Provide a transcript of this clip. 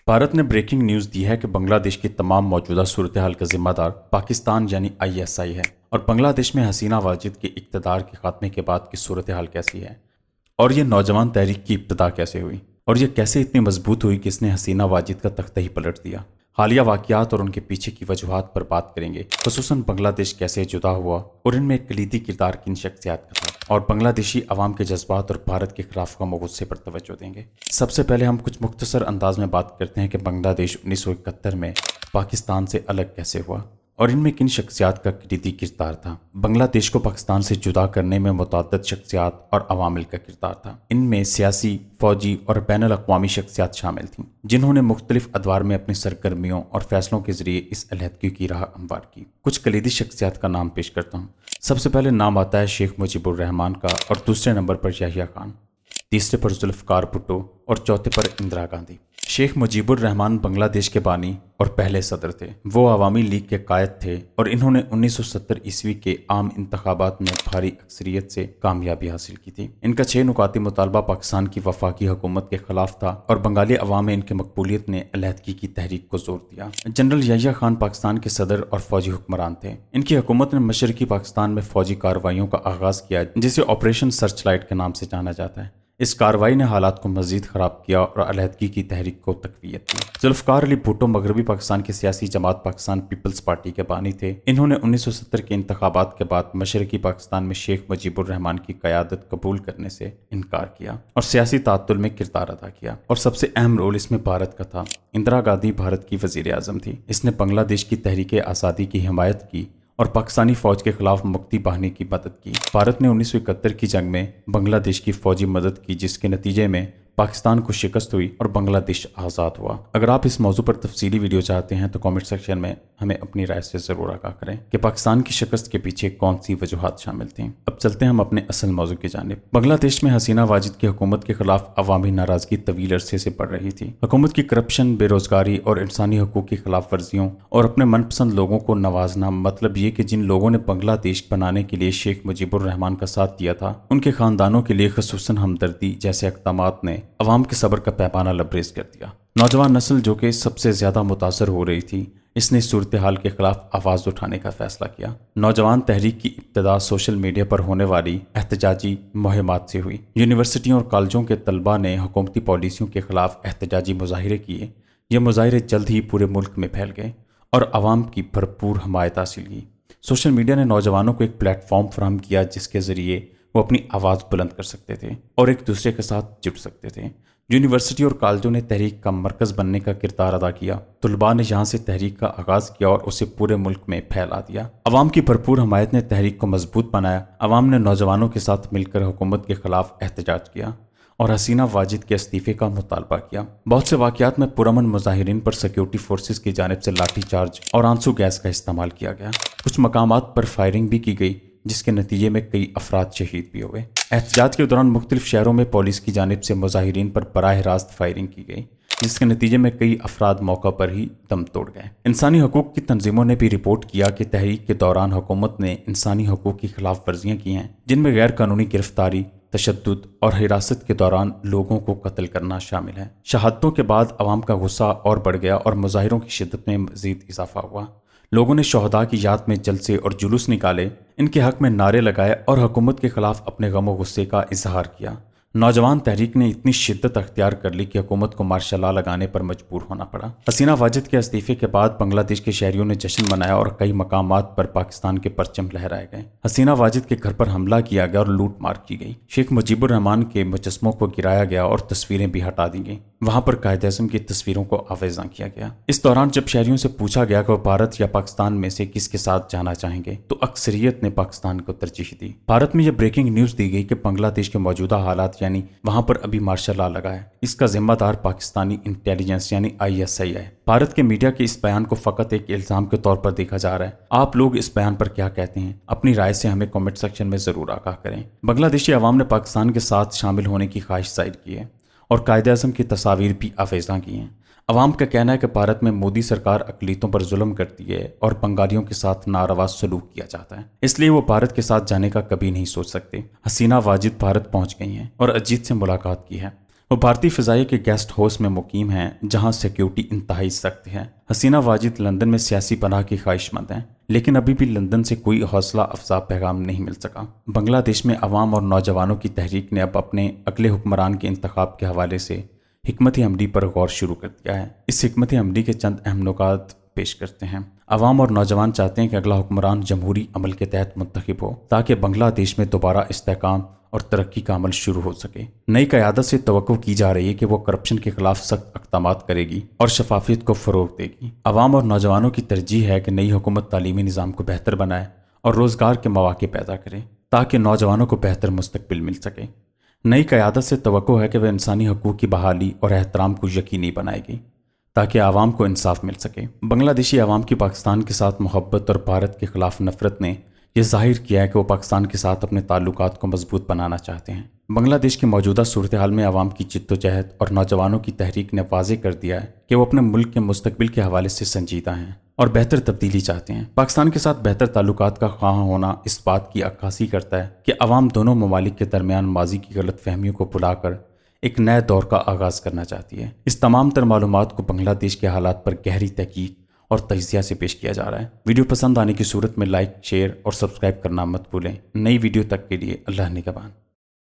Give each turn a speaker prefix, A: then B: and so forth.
A: भारत ने breaking news दी है कि बांग्लादेश की तमाम मौजूदा सूरत हाल का जिम्मेदार पाकिस्तान यानी ISI है और बांग्लादेश में हसीना वाजिद के इक़्तिदार के खात्मे के बाद की सूरत हाल कैसी है और ये नौजवान तहरीक की इब्तिदा कैसे हुई और ये कैसे इतनी मजबूत हुई कि इसने हसीना वाजिद का तख्ता ही पलट दिया। हालिया वाक़यात और उनके पीछे की वजूहात पर बात करेंगे, खुसूसन बांग्लादेश कैसे जुदा हुआ और इनमें एक कलीदी किरदार किन शख्सियात का था और बांग्लादेशी अवाम के जज्बात और भारत के खिलाफ गम गुस्से पर तवज्जो देंगे। सबसे पहले हम कुछ मुख्तसर अंदाज में बात करते हैं कि बांग्लादेश 1971 में पाकिस्तान से अलग कैसे हुआ और इनमें किन शख्सियात का कलीदी किरदार था। बांग्लादेश को पाकिस्तान से जुदा करने में मुतअद्दिद शख्सियात और अवामिल का किरदार था। इनमें सियासी, फौजी और बैनुल अक़वामी शख्सियात शामिल थीं जिन्होंने मुख्तलिफ अदवार में अपनी सरगर्मियों और फैसलों के जरिए इस अलहदगी की राह हमवार की। कुछ कलीदी शख्सियात का नाम पेश करता हूँ। सबसे पहले नाम आता है शेख मुजीबुर रहमान का और दूसरे नंबर पर याहिया खान, तीसरे पर जुल्फ़िकार भुट्टो और चौथे पर इंदिरा गांधी। शेख मुजीबुर रहमान बांग्लादेश के बानी और पहले सदर थे। वो अवामी लीग के कायद थे और इन्होंने 1970 ईस्वी के आम इंतखाबात में भारी अक्सरियत से कामयाबी हासिल की थी। इनका 6 नुकाती मुतालबा पाकिस्तान की वफाकी हुकूमत के खिलाफ था और बंगाली अवाम में इनके मकबूलियत ने अलहदगी की तहरीक को जोर दिया। जनरल याहिया खान पाकिस्तान के सदर और फौजी हुक्मरान थे। इनकी हुकूमत ने मशरकी पाकिस्तान में फौजी कार्रवाइयों का आगाज किया जिसे ऑपरेशन सर्चलाइट के नाम से जाना जाता है। इस कार्रवाई ने हालात को मजीद ख़राब किया और अलहदगी की तहरीक को तक़वियत दी। जुल्फ़िकार अली भुट्टो मगरबी पाकिस्तान की सियासी जमात पाकिस्तान पीपल्स पार्टी के बानी थे। इन्होंने 1970 के इंतखाबात के बाद मशरकी पाकिस्तान में शेख मुजीबुर रहमान की क़यादत कबूल करने से इनकार किया और सियासी तातुल में किरदार अदा किया और सबसे अहम रोल इसमें भारत का था। इंदिरा गांधी भारत की वज़ीर आज़म थी। इसने बांग्लादेश की तहरीक आज़ादी की हिमायत की और पाकिस्तानी फौज के खिलाफ मुक्ति बहाने की मदद की। भारत ने 1971 की जंग में बांग्लादेश की फौजी मदद की जिसके नतीजे में पाकिस्तान को शिकस्त हुई और बांग्लादेश आज़ाद हुआ। अगर आप इस मौजू पर तफसीली वीडियो चाहते हैं तो कमेंट सेक्शन में हमें अपनी राय से ज़रूर आगाह करें कि पाकिस्तान की शिकस्त के पीछे कौन सी वजूहात शामिल थीं। अब चलते हैं हम अपने असल मौजू की जानिब। बांग्लादेश में हसीना वाजिद की हुकूमत के खिलाफ अवामी नाराज़गी तवील अरसे से बढ़ रही थी। हुकूमत की करप्शन, बेरोजगारी और इंसानी हकूक़ की खिलाफ वर्जियों और अपने मनपसंद लोगों को नवाजना, मतलब ये कि जिन लोगों ने बांग्लादेश बनाने के लिए शेख मुजीबुर रहमान का साथ दिया था उनके ख़ानदानों के लिए खसूसन हमदर्दी जैसे इक़दामात ने अवाम के सब्र का पैमाना लबरेज कर दिया। नौजवान नस्ल जो कि सबसे ज़्यादा मुतासर हो रही थी, इसने सूरत हाल के खिलाफ आवाज़ उठाने का फैसला किया। नौजवान तहरीक की इब्तिदा सोशल मीडिया पर होने वाली एहतजाजी मुहिमात से हुई। यूनिवर्सिटियों और कॉलेजों के तलबा ने हुकूमती पॉलिसियों के खिलाफ एहतजाजी मुजाहिरे किए। ये मुजाहिरे जल्द ही पूरे मुल्क में फैल गए और आवाम की भरपूर हमायत हासिल की। सोशल मीडिया ने नौजवानों को एक प्लेटफॉर्म फराहम किया जिसके ज़रिए वो अपनी आवाज़ बुलंद कर सकते थे और एक दूसरे के साथ जुड़ सकते थे। यूनिवर्सिटी और कॉलेजों ने तहरीक का मरकज़ बनने का किरदार अदा किया। तुलबा ने यहाँ से तहरीक का आगाज़ किया और उसे पूरे मुल्क में फैला दिया। अवाम की भरपूर हमायत ने तहरीक को मजबूत बनाया। अवाम ने नौजवानों के साथ मिलकर हुकूमत के खिलाफ एहतजाज किया और हसीना वाजिद के इस्तीफ़े का मुतालबा किया। बहुत से वाक़यात में पुरअमन मुजाहिरीन पर सिक्योरिटी फोर्सेस की जानिब से लाठी चार्ज और आंसू गैस का इस्तेमाल किया गया। कुछ मकामात पर फायरिंग भी की गई जिसके नतीजे में कई अफराद शहीद भी हुए। एहतजाज के दौरान मुख्तलिफ शहरों में पुलिस की जानिब से मुजाहिरीन पर बराह रास्त फायरिंग की गई जिसके नतीजे में कई अफराद मौका पर ही दम तोड़ गए। इंसानी हकूक़ की तंजीमों ने भी रिपोर्ट किया कि तहरीक के दौरान हुकूमत ने इंसानी हकूक़ की खिलाफ वर्जियाँ की हैं जिनमें गैर कानूनी गिरफ्तारी, तशद्दुद और हिरासत के दौरान लोगों को कत्ल करना शामिल है। शहादतों के बाद अवाम का गुस्सा और बढ़ गया और मुजाहिरों की शिद्दत में मज़ीद इजाफा हुआ। लोगों ने शहदा की याद में जलसे और जुलूस निकाले, इनके हक में नारे लगाए और हुकूमत के खिलाफ अपने गम और गुस्से का इजहार किया। नौजवान तहरीक ने इतनी शिद्दत अख्तियार कर ली कि हुकूमत को मार्शल लॉ लगाने पर मजबूर होना पड़ा। हसीना वाजिद के इस्तीफे के बाद बांग्लादेश के शहरियों ने जश्न मनाया और कई मकामात पर पाकिस्तान के परचम लहराए गए। हसीना वाजिद के घर पर हमला किया गया और लूट मार की गई। शेख मुजीबुर रहमान के मुजस्समों को गिराया गया और तस्वीरें भी हटा दी गईं। वहां पर कायद-ए-आज़म की तस्वीरों को आवेज़ा किया गया। इस दौरान जब शहरियों से पूछा गया कि वो भारत या पाकिस्तान में से किसके साथ जाना चाहेंगे तो अक्सरियत ने पाकिस्तान को तरजीह दी। भारत में यह ब्रेकिंग न्यूज़ दी गई कि बांग्लादेश के मौजूदा हालात यानी वहां पर अभी मार्शल लॉ लगा है, इसका जिम्मेदार पाकिस्तानी इंटेलिजेंस यानी ISI है। भारत के मीडिया के इस बयान को फ़कत एक इल्ज़ाम के तौर पर देखा जा रहा है। आप लोग इस बयान पर क्या कहते हैं? अपनी राय से हमें कमेंट सेक्शन में ज़रूर आगाह करें। बांग्लादेशी अवाम ने पाकिस्तान के साथ शामिल होने की ख्वाहिश जाहिर की है और कायद-ए-आज़म की तस्वीर भी आवेज़ा की हैं। अवाम का कहना है कि भारत में मोदी सरकार अक़लियतों पर जुल्म करती है और बंगालियों के साथ नारवा सलूक किया जाता है, इसलिए वो भारत के साथ जाने का कभी नहीं सोच सकते। हसीना वाजिद भारत पहुंच गई हैं और अजीत से मुलाकात की है। وہ بھارتی فضائیہ کے گیسٹ ہاؤس میں مقیم ہیں جہاں سیکیورٹی انتہائی سخت ہے۔ حسینہ واجد لندن میں سیاسی پناہ کی خواہش مند ہیں، لیکن ابھی بھی لندن سے کوئی حوصلہ افزا پیغام نہیں مل سکا۔ بنگلہ دیش میں عوام اور نوجوانوں کی تحریک نے اب اپنے اگلے حکمران کے انتخاب کے حوالے سے حکمت عملی پر غور شروع کر دیا ہے۔ اس حکمت عملی کے چند اہم نکات پیش کرتے ہیں۔ عوام اور نوجوان چاہتے ہیں کہ اگلا حکمران جمہوری عمل کے تحت منتخب ہو تاکہ بنگلہ دیش میں دوبارہ استحکام اور ترقی کا عمل شروع ہو سکے۔ نئی قیادت سے توقع کی جا رہی ہے کہ وہ کرپشن کے خلاف سخت اقدامات کرے گی اور شفافیت کو فروغ دے گی۔ عوام اور نوجوانوں کی ترجیح ہے کہ نئی حکومت تعلیمی نظام کو بہتر بنائے اور روزگار کے مواقع پیدا کرے تاکہ نوجوانوں کو بہتر مستقبل مل سکے۔ نئی قیادت سے توقع ہے کہ وہ انسانی حقوق کی بحالی اور احترام کو یقینی بنائے گی تاکہ عوام کو انصاف مل سکے۔ بنگلہ دیشی عوام کی پاکستان کے ساتھ محبت اور بھارت کے خلاف نفرت نے یہ ظاہر کیا ہے کہ وہ پاکستان کے ساتھ اپنے تعلقات کو مضبوط بنانا چاہتے ہیں۔ بنگلہ دیش کے موجودہ صورتحال میں عوام کی جدوجہد اور نوجوانوں کی تحریک نے واضح کر دیا ہے کہ وہ اپنے ملک کے مستقبل کے حوالے سے سنجیدہ ہیں اور بہتر تبدیلی چاہتے ہیں۔ پاکستان کے ساتھ بہتر تعلقات کا خواہاں ہونا اس بات کی عکاسی کرتا ہے کہ عوام دونوں ممالک کے درمیان ماضی کی غلط فہمیوں کو بھلا کر ایک نئے دور کا آغاز کرنا چاہتی ہے۔ اس تمام تر معلومات کو بنگلہ دیش کے حالات پر گہری تحقیق اور تجزیہ سے پیش کیا جا رہا ہے۔ ویڈیو پسند آنے کی صورت میں لائک، شیئر اور سبسکرائب کرنا مت بھولیں۔ نئی ویڈیو تک کے لیے اللہ نگہبان۔